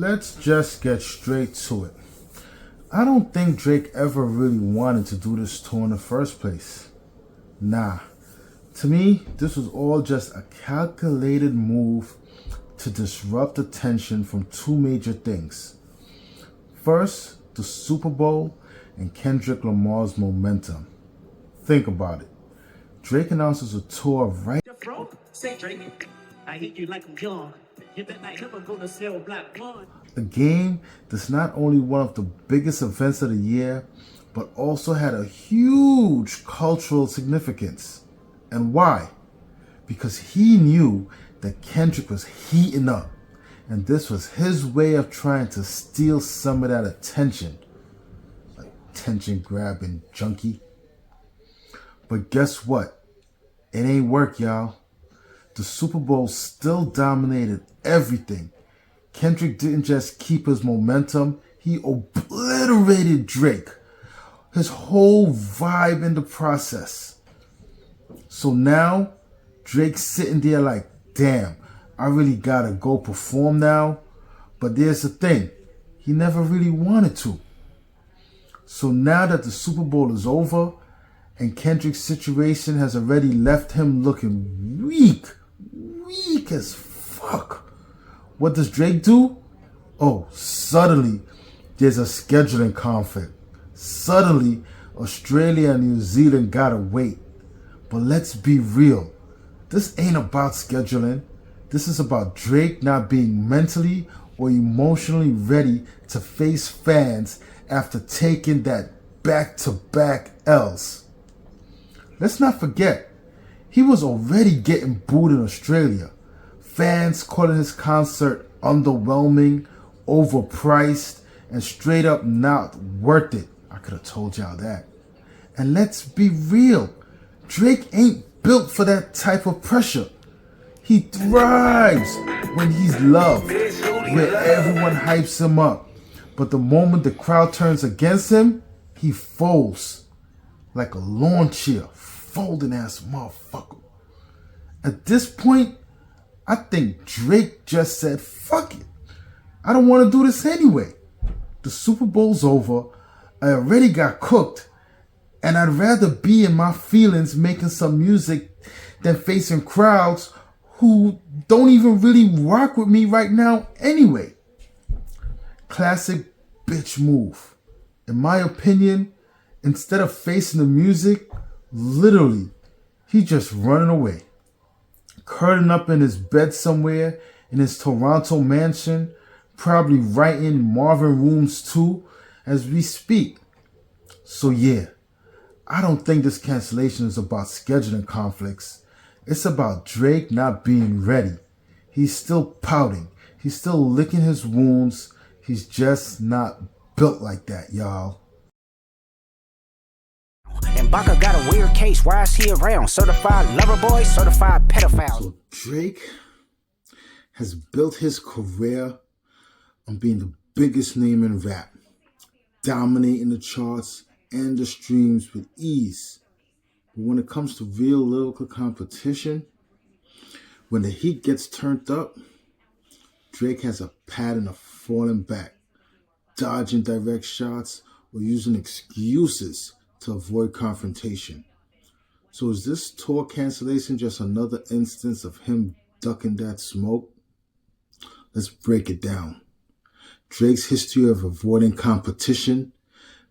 let's just get straight to it. I don't think Drake ever really wanted to do this tour in the first place. Nah. To me, this was all just a calculated move to disrupt attention from two major things. First, the Super Bowl and Kendrick Lamar's momentum. Think about it. Drake announces a tour right. Say Drake, I hate you like I'm young. Hit that night, never gonna sell black one. A game that's not only one of the biggest events of the year, but also had a huge cultural significance. And why? Because he knew that Kendrick was heating up, and this was his way of trying to steal some of that attention. Like attention grabbing junkie. But guess what? It ain't work, y'all. The Super Bowl still dominated everything. Kendrick didn't just keep his momentum, he obliterated Drake. His whole vibe in the process. So now, Drake's sitting there like, damn, I really gotta go perform now. But there's the thing, he never really wanted to. So now that the Super Bowl is over, and Kendrick's situation has already left him looking weak as fuck. What does Drake do? Oh, suddenly there's a scheduling conflict. Suddenly Australia and New Zealand gotta wait. But let's be real. This ain't about scheduling. This is about Drake not being mentally or emotionally ready to face fans after taking that back-to-back L's. Let's not forget, he was already getting booed in Australia. Fans calling his concert underwhelming, overpriced, and straight up not worth it. I could have told y'all that. And let's be real, Drake ain't built for that type of pressure. He thrives when he's loved, where everyone hypes him up. But the moment the crowd turns against him, he folds like a lawn chair, folding ass motherfucker. At this point, I think Drake just said, fuck it. I don't want to do this anyway. The Super Bowl's over. I already got cooked. And I'd rather be in my feelings making some music than facing crowds who don't even really rock with me right now anyway. Classic bitch move. In my opinion, instead of facing the music, literally, he just running away. Curling up in his bed somewhere in his Toronto mansion, probably writing Marvin Rooms 2 as we speak. So yeah, I don't think this cancellation is about scheduling conflicts. It's about Drake not being ready. He's still pouting. He's still licking his wounds. He's just not built like that, y'all. And Baka got a weird case. Why is he around? Certified lover boy, certified pedophile. So Drake has built his career on being the biggest name in rap, dominating the charts and the streams with ease. But when it comes to real lyrical competition, when the heat gets turned up, Drake has a pattern of falling back, dodging direct shots, or using excuses to avoid confrontation. So is this tour cancellation just another instance of him ducking that smoke? Let's break it down. Drake's history of avoiding competition,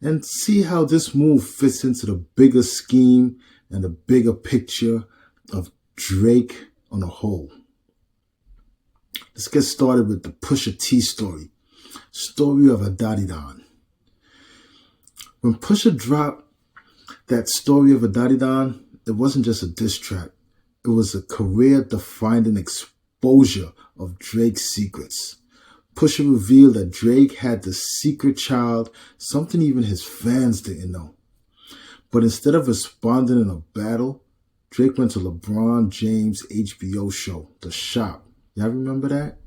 and see how this move fits into the bigger scheme and the bigger picture of Drake on a whole. Let's get started with the Pusha T story. Story of Adidon. When Pusha dropped that story of Adidon, it wasn't just a diss track. It was a career-defining exposure of Drake's secrets. Pusha revealed that Drake had the secret child, something even his fans didn't know. But instead of responding in a battle, Drake went to LeBron James' HBO show, The Shop. Y'all remember that?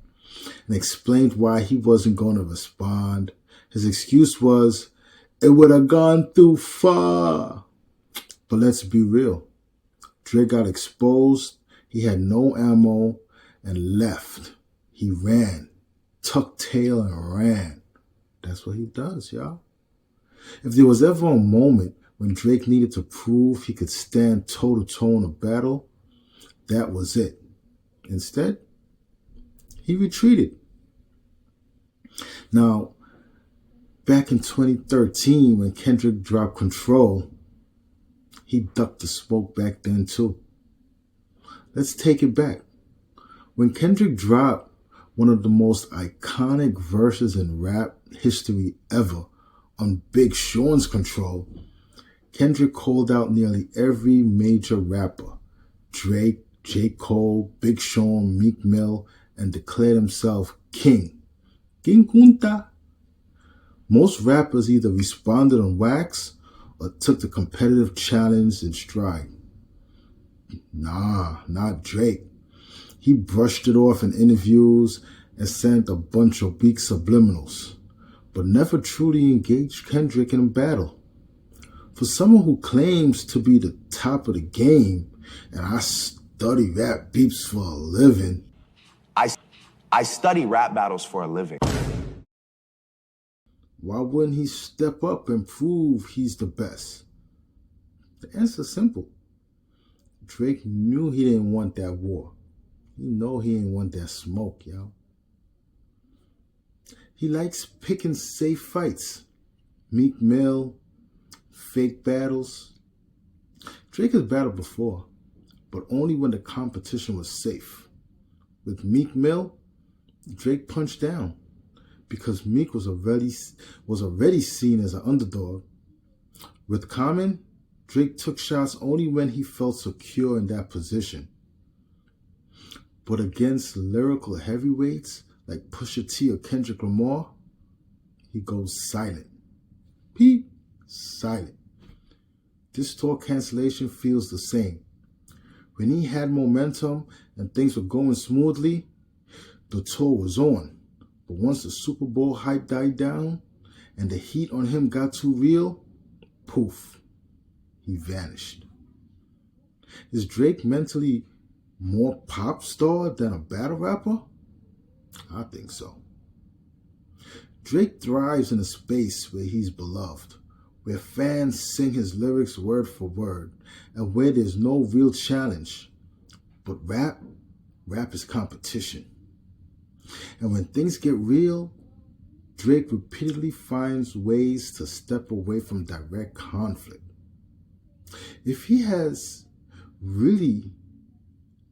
And explained why he wasn't going to respond. His excuse was, it would have gone too far. But let's be real. Drake got exposed. He had no ammo and left. He ran. tucked tail and ran. That's what he does, y'all. If there was ever a moment when Drake needed to prove he could stand toe-to-toe in a battle, that was it. Instead, he retreated. Now, back in 2013, when Kendrick dropped Control, he ducked the smoke back then too. Let's take it back. When Kendrick dropped one of the most iconic verses in rap history ever on Big Sean's Control, Kendrick called out nearly every major rapper, Drake, J. Cole, Big Sean, Meek Mill, and declared himself king. King Kunta. Most rappers either responded on wax or took the competitive challenge in stride. Nah, not Drake. He brushed it off in interviews and sent a bunch of weak subliminals, but never truly engaged Kendrick in a battle. For someone who claims to be the top of the game, and I study rap beeps for a living. I study rap battles for a living. Why wouldn't he step up and prove he's the best? The answer's simple. Drake knew he didn't want that war. He know he didn't want that smoke, y'all. He likes picking safe fights. Meek Mill, fake battles. Drake has battled before, but only when the competition was safe. With Meek Mill, Drake punched down because Meek was already seen as an underdog. With Common, Drake took shots only when he felt secure in that position. But against lyrical heavyweights like Pusha T or Kendrick Lamar, he goes silent. Silent. This tour cancellation feels the same. When he had momentum and things were going smoothly, the tour was on. But once the Super Bowl hype died down and the heat on him got too real, poof, he vanished. Is Drake mentally more pop star than a battle rapper? I think so. Drake thrives in a space where he's beloved, where fans sing his lyrics word for word, and where there's no real challenge. But rap is competition. And when things get real, Drake repeatedly finds ways to step away from direct conflict. If he has really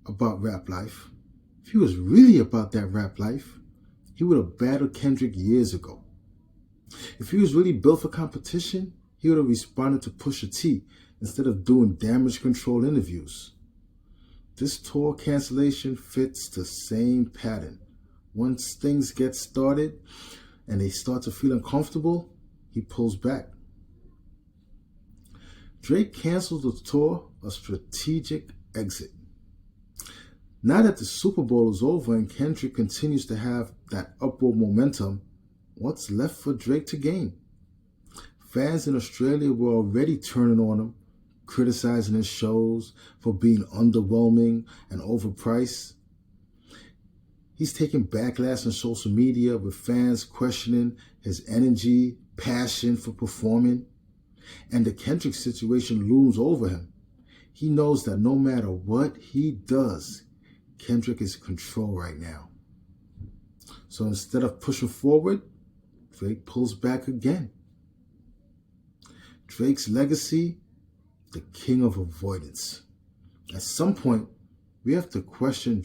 about rap life, if he was really about that rap life, he would have battled Kendrick years ago. If he was really built for competition, he would have responded to Pusha T instead of doing damage control interviews. This tour cancellation fits the same pattern. Once things get started and they start to feel uncomfortable, he pulls back. Drake canceled the tour, a strategic exit. Now that the Super Bowl is over and Kendrick continues to have that upward momentum, what's left for Drake to gain? Fans in Australia were already turning on him, criticizing his shows for being underwhelming and overpriced. He's taking backlash on social media with fans questioning his energy, passion for performing, and the Kendrick situation looms over him. He knows that no matter what he does, Kendrick is in control right now. So instead of pushing forward, Drake pulls back again. Drake's legacy, the king of avoidance. At some point, we have to question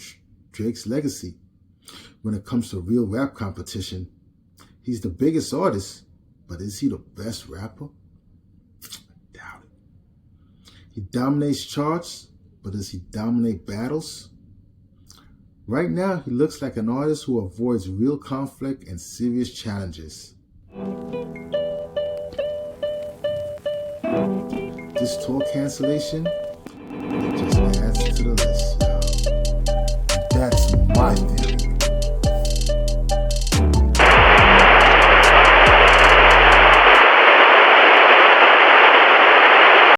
Drake's legacy. When it comes to real rap competition, he's the biggest artist, but is he the best rapper? I doubt it. He dominates charts, but does he dominate battles? Right now, he looks like an artist who avoids real conflict and serious challenges. This tour cancellation, it just adds to the list.